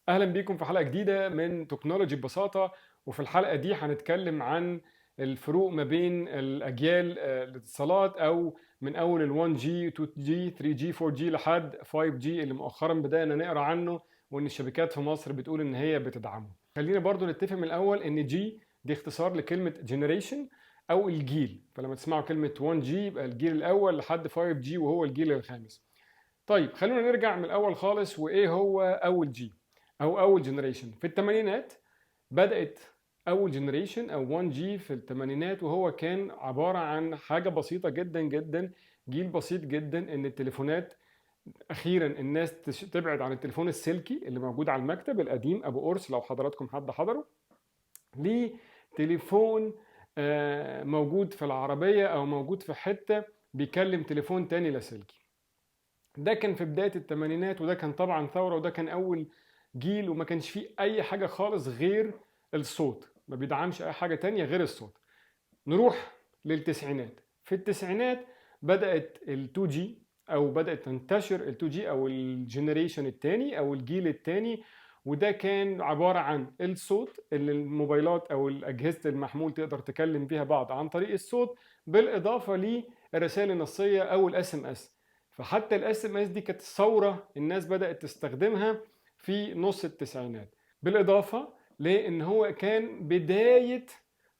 اهلا بيكم في حلقه جديده من تكنولوجي ببساطه. وفي الحلقه دي هنتكلم عن الفروق ما بين الاجيال الاتصالات، او من اول ال 1G 2G 3G 4G لحد 5G اللي مؤخرا بدانا نقرا عنه، وان الشركات في مصر بتقول ان هي بتدعمه. خلينا برضو نتفق من الاول ان جي دي اختصار لكلمه جنريشن او الجيل، فلما تسمعوا كلمه 1G يبقى الجيل الاول لحد 5G وهو الجيل الخامس. طيب خلونا نرجع من الاول خالص، وايه هو اول جي او اول جنريشن؟ في الثمانينات بدات اول جنريشن او 1 جي في الثمانينات، وهو كان عباره عن حاجه بسيطه جدا جدا، جيل بسيط جدا. ان التليفونات اخيرا الناس تبعد عن التليفون السلكي اللي موجود على المكتب القديم ابو قرص، لو حضراتكم حد حضره، لتليفون موجود في العربيه او موجود في حته بيكلم تليفون تاني لاسلكي. ده كان في بداية الثمانينات، وده كان طبعا ثورة، وده كان أول جيل، وما كانش فيه أي حاجة خالص غير الصوت، ما بيدعمش أي حاجة تانية غير الصوت. نروح للتسعينات. في التسعينات بدأت ال 2G، أو بدأت تنتشر ال 2G أو الجنريشن التاني أو الجيل التاني، وده كان عبارة عن الصوت اللي الموبايلات أو الأجهزة المحمول تقدر تكلم بيها بعض عن طريق الصوت، بالإضافة للرسائل النصية أو الاس ام اس. فحتى الاس ام اس دي كانت ثورة الناس بدأت تستخدمها في نص التسعينات، بالإضافة لأن هو كان بداية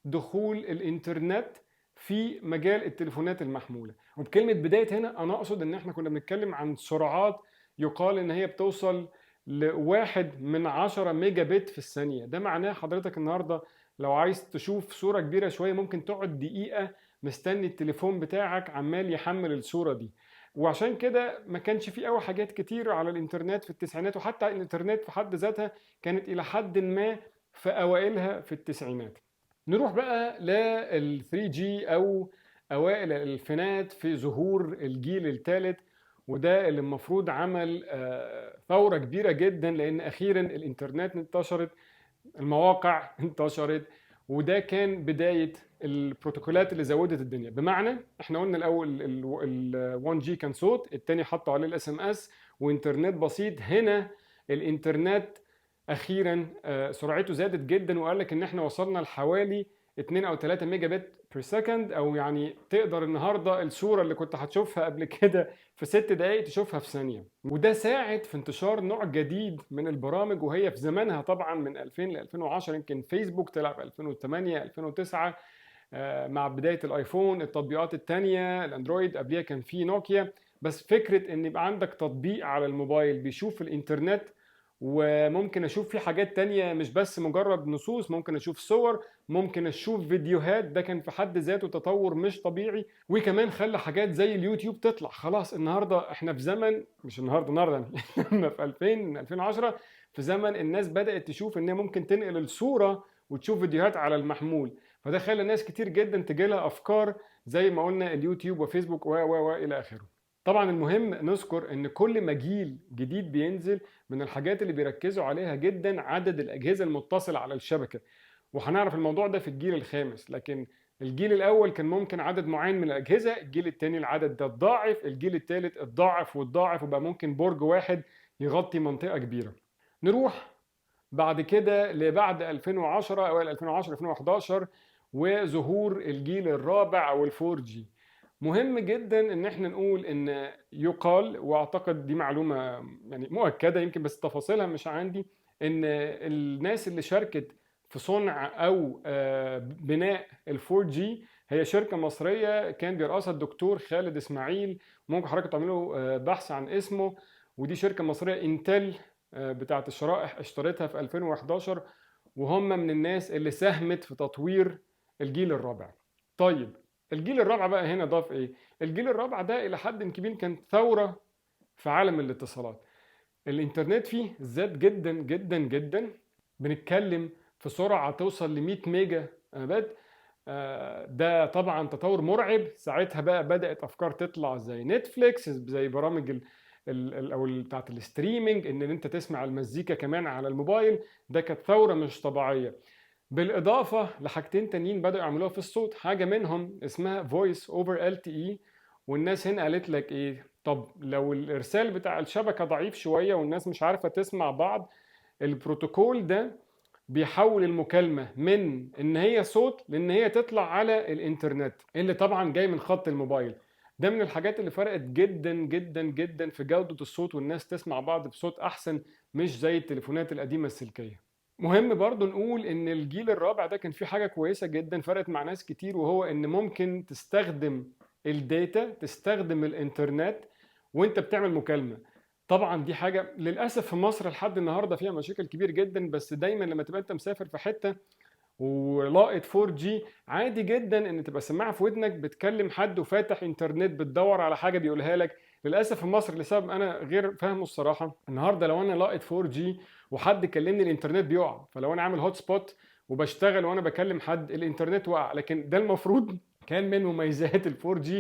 دخول الانترنت في مجال التليفونات المحمولة. وبكلمة بداية هنا أنا أقصد إن إحنا كنا بنتكلم عن سرعات يقال إن هي بتوصل لواحد من 10 ميجا بت في الثانية. ده معناه حضرتك النهاردة لو عايز تشوف صورة كبيرة شوية ممكن تقعد دقيقة مستني التليفون بتاعك عمال يحمل الصورة دي. وعشان كده ما كانش في أول حاجات كتير على الإنترنت في التسعينات، وحتى الإنترنت في حد ذاتها كانت إلى حد ما في أوائلها في التسعينات. نروح بقى لل 3G او اوائل الالفينات في ظهور الجيل الثالث، وده اللي المفروض عمل ثورة كبيرة جدا، لان اخيرا الانترنت انتشرت، المواقع انتشرت، وده كان بداية البروتوكولات اللي زودت الدنيا. بمعنى احنا قلنا الاول ال 1G كان صوت، التاني حطوا عليه الاس ام اس وانترنت بسيط. هنا الانترنت اخيرا سرعته زادت جدا، وقال لك ان احنا وصلنا لحوالي 2 او 3 ميجا بت بير سكند، او يعني تقدر النهارده الصوره اللي كنت هتشوفها قبل كده في 6 دقائق تشوفها في ثانيه. وده ساعد في انتشار نوع جديد من البرامج، وهي في زمانها طبعا من 2000 ل 2010. يمكن فيسبوك طلع في 2008 2009 مع بدايه الايفون. التطبيقات التانية الاندرويد قبليها كان في نوكيا. بس فكره ان يبقى عندك تطبيق على الموبايل بيشوف الانترنت، وممكن اشوف فيه حاجات تانية مش بس مجرد نصوص، ممكن اشوف صور، ممكن اشوف فيديوهات، ده كان في حد ذاته تطور مش طبيعي. وكمان خلى حاجات زي اليوتيوب تطلع. خلاص النهارده احنا في زمن، مش النهارده يعني لما في 2000 2010 في زمن الناس بدأت تشوف ان هي ممكن تنقل الصورة وتشوف فيديوهات على المحمول. فده خلى ناس كتير جدا تجيلها افكار زي ما قلنا اليوتيوب وفيسبوك و الى اخره. طبعا المهم نذكر ان كل ما جيل جديد بينزل، من الحاجات اللي بيركزوا عليها جدا عدد الاجهزه المتصله على الشبكه. وهنعرف الموضوع ده في الجيل الخامس. لكن الجيل الاول كان ممكن عدد معين من الاجهزه، الجيل الثاني العدد ده اتضاعف، الجيل الثالث اتضاعف واتضاعف، وبقى ممكن برج واحد يغطي منطقه كبيره. نروح بعد كده لبعد 2010 اوائل 2010 2011 وظهور الجيل الرابع او الفور جي. مهم جدا ان احنا نقول ان يقال، واعتقد دي معلومه يعني مؤكده يمكن بس تفاصيلها مش عندي، ان الناس اللي شاركت في صنع او بناء الفور جي هي شركه مصريه كان بيرأسها الدكتور خالد اسماعيل. ممكن حضرتك تعملوا بحث عن اسمه. ودي شركه مصريه انتل بتاعت الشرائح اشترتها في 2011، وهم من الناس اللي ساهمت في تطوير الجيل الرابع. طيب الجيل الرابع بقى هنا ضاف ايه؟ الجيل الرابع ده الى حد كبير كانت ثوره في عالم الاتصالات. الانترنت فيه زاد جدا جدا جدا، بنتكلم في سرعه توصل ل 100 ميجا بت. ده طبعا تطور مرعب. ساعتها بقى بدأت افكار تطلع زي نتفليكس، زي برامج او بتاعت الستريمينج، ان انت تسمع المزيكا كمان على الموبايل. ده كانت ثوره مش طبيعيه. بالاضافه لحاجتين تانيين بداوا يعملوها في الصوت، حاجه منهم اسمها فويس اوفر ال تي اي. والناس هنا قالت لك ايه؟ طب لو الارسال بتاع الشبكه ضعيف شويه والناس مش عارفه تسمع بعض، البروتوكول ده بيحول المكالمة من ان هي صوت لان هي تطلع على الانترنت اللي طبعا جاي من خط الموبايل. ده من الحاجات اللي فرقت جدا جدا جدا في جودة الصوت، والناس تسمع بعض بصوت احسن، مش زي التليفونات القديمة السلكية. مهم برضو نقول ان الجيل الرابع ده كان فيه حاجة كويسة جدا فرقت مع ناس كتير، وهو ان ممكن تستخدم الداتا، تستخدم الانترنت وانت بتعمل مكالمة. طبعا دي حاجة للأسف في مصر لحد النهاردة فيها مشاكل كبير جدا، بس دايما لما تبقى انت مسافر في حتة ولاقط 4G، عادي جدا ان تبقى سماعة في ودنك بتكلم حد وفاتح انترنت بتدور على حاجة بيقولها لك. للأسف في مصر لسبب انا غير فاهمه الصراحة، النهاردة لو انا لاقط 4G وحد كلمني الانترنت بيقع، فلو انا عامل هوت سبوت وبشتغل وانا بكلم حد الانترنت وقع. لكن ده المفروض كان من مميزات ال 4G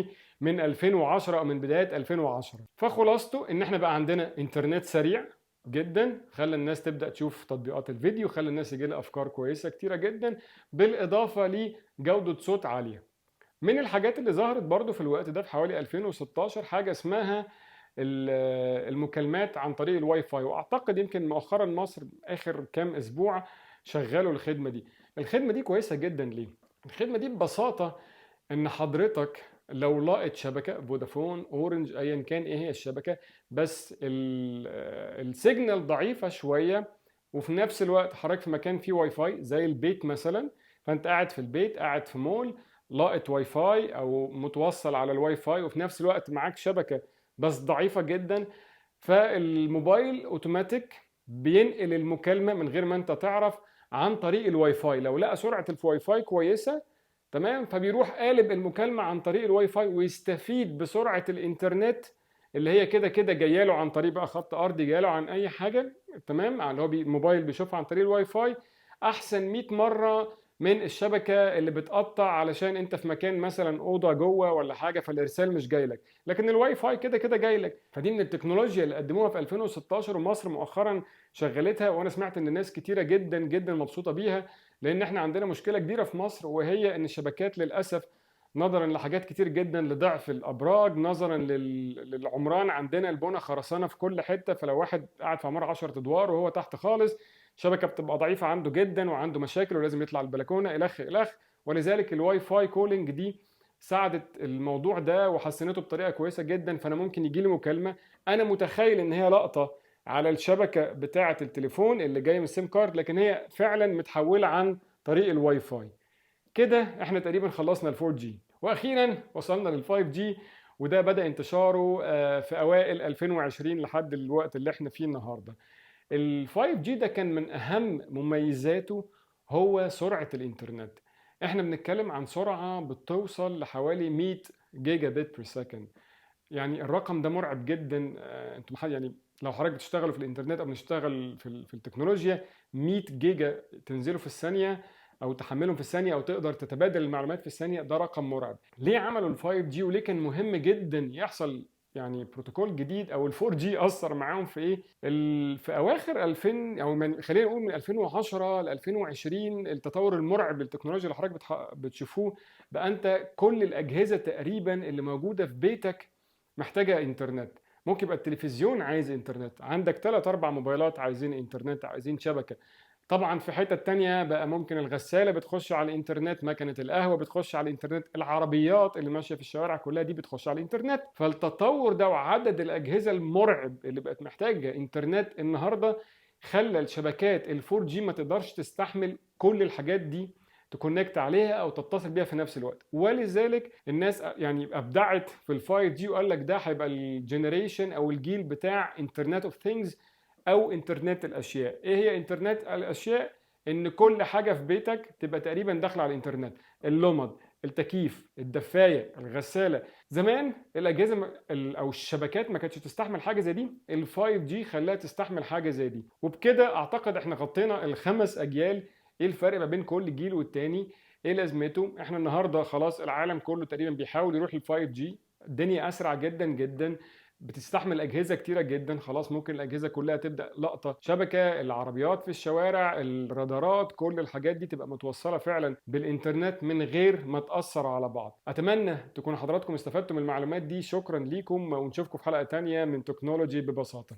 من 2010 او من بداية 2010. فخلاصته ان احنا بقى عندنا انترنت سريع جدا، خلى الناس تبدا تشوف تطبيقات الفيديو، خلى الناس يجي لها افكار كويسه كتيره جدا، بالاضافه لجوده صوت عاليه. من الحاجات اللي ظهرت برضو في الوقت ده في حوالي 2016 حاجه اسمها المكالمات عن طريق الواي فاي، واعتقد يمكن مؤخرا مصر اخر كام اسبوع شغلوا الخدمه دي. الخدمه دي كويسه جدا ليه؟ الخدمه دي ببساطه ان حضرتك لو لاقت شبكه فودافون اورنج ايا كان ايه هي الشبكه، بس السيجنال ضعيفه شويه، وفي نفس الوقت حضرتك في مكان فيه واي فاي زي البيت مثلا، فانت قاعد في البيت قاعد في مول لاقت واي فاي او متوصل على الواي فاي، وفي نفس الوقت معاك شبكه بس ضعيفه جدا، فالموبايل اوتوماتيك بينقل المكالمه من غير ما انت تعرف عن طريق الواي فاي. لو لقى سرعه الواي فاي كويسه تمام، فبيروح قالب المكالمه عن طريق الواي فاي ويستفيد بسرعه الانترنت اللي هي كده كده جايه له عن طريق بقى خط ارضي، جايه له عن اي حاجه تمام، اللي هو الموبايل بيشوفها عن طريق الواي فاي احسن 100 مره من الشبكه اللي بتقطع علشان انت في مكان مثلا اوضه جوه ولا حاجه فالارسال مش جاي لك، لكن الواي فاي كده كده جاي لك. فدي من التكنولوجيا اللي قدموها في 2016 ومصر مؤخرا شغلتها، وانا سمعت ان ناس كتيره جدا جدا مبسوطه بيها، لان احنا عندنا مشكله كبيره في مصر، وهي ان الشبكات للاسف نظرا لحاجات كتير جدا، لضعف الابراج، نظرا للعمران، عندنا البنى خرسانه في كل حته، فلو واحد قاعد في عماره 10 ادوار وهو تحت خالص الشبكه بتبقى ضعيفه عنده جدا وعنده مشاكل ولازم يطلع البلكونه الخ الخ. ولذلك الواي فاي كولينج دي ساعدت الموضوع ده وحسنته بطريقه كويسه جدا. فانا ممكن يجي لي مكالمه انا متخيل ان هي لقطه على الشبكه بتاعه التليفون اللي جايه من السيم كارد، لكن هي فعلا متحوله عن طريق الواي فاي. كده احنا تقريبا خلصنا ال 4G، واخيرا وصلنا لل 5G، وده بدأ انتشاره في اوائل 2020 لحد الوقت اللي احنا فيه النهارده. ال 5G ده كان من اهم مميزاته هو سرعة الانترنت. احنا بنتكلم عن سرعة بتوصل لحوالي 100 جيجا بت بير سكند. يعني الرقم ده مرعب جدا. انتم يعني لو حضرتك بتشتغلوا في الانترنت او بنشتغل في التكنولوجيا، 100 جيجا تنزلوا في الثانيه او تحملهم في الثانيه او تقدر تتبادل المعلومات في الثانيه، ده رقم مرعب. ليه عملوا ال 5G وليه كان مهم جدا يحصل يعني بروتوكول جديد او ال 4G اثر معاهم في ايه؟ في اواخر 2000 او خلينا نقول من 2010 ل 2020 التطور المرعب للتكنولوجيا اللي حضرتك بتشوفوه بقى، انت كل الاجهزه تقريبا اللي موجوده في بيتك محتاجه انترنت. ممكن يبقى التلفزيون عايز انترنت، عندك 3 4 موبايلات عايزين انترنت، عايزين شبكه. طبعا في حته تانية بقى ممكن الغساله بتخش على الانترنت، مكنه القهوه بتخش على الانترنت، العربيات اللي ماشيه في الشوارع كلها دي بتخش على الانترنت. فالتطور ده وعدد الاجهزه المرعب اللي بقت محتاجه انترنت النهارده خلى الشبكات ال 4G ما تقدرش تستحمل كل الحاجات دي تكونكت عليها او تتصل بيها في نفس الوقت. ولذلك الناس يعني ابدعت في ال 5G وقال لك ده هيبقى الجنريشن او الجيل بتاع انترنت اوف ثينجز او انترنت الاشياء. ايه هي انترنت الاشياء؟ ان كل حاجه في بيتك تبقى تقريبا داخله على الانترنت، اللمض، التكييف، الدفايه، الغساله. زمان الاجهزه او الشبكات ما كانتش تستحمل حاجه زي دي، ال 5G خلاها تستحمل حاجه زي دي. وبكده اعتقد احنا غطينا الخمس اجيال. ايه الفرق ما بين كل جيل والتاني؟ ايه لازمته؟ احنا النهارده خلاص العالم كله تقريبا بيحاول يروح لل 5G، الدنيا اسرع جدا جدا، بتستحمل اجهزه كتيره جدا. خلاص ممكن الاجهزه كلها تبدا لقطه شبكه، العربيات في الشوارع، الرادارات، كل الحاجات دي تبقى متوصله فعلا بالانترنت من غير ما تاثر على بعض. اتمنى تكون حضراتكم استفدتم من المعلومات دي. شكرا ليكم ونشوفكم في حلقه تانية من تكنولوجي ببساطه.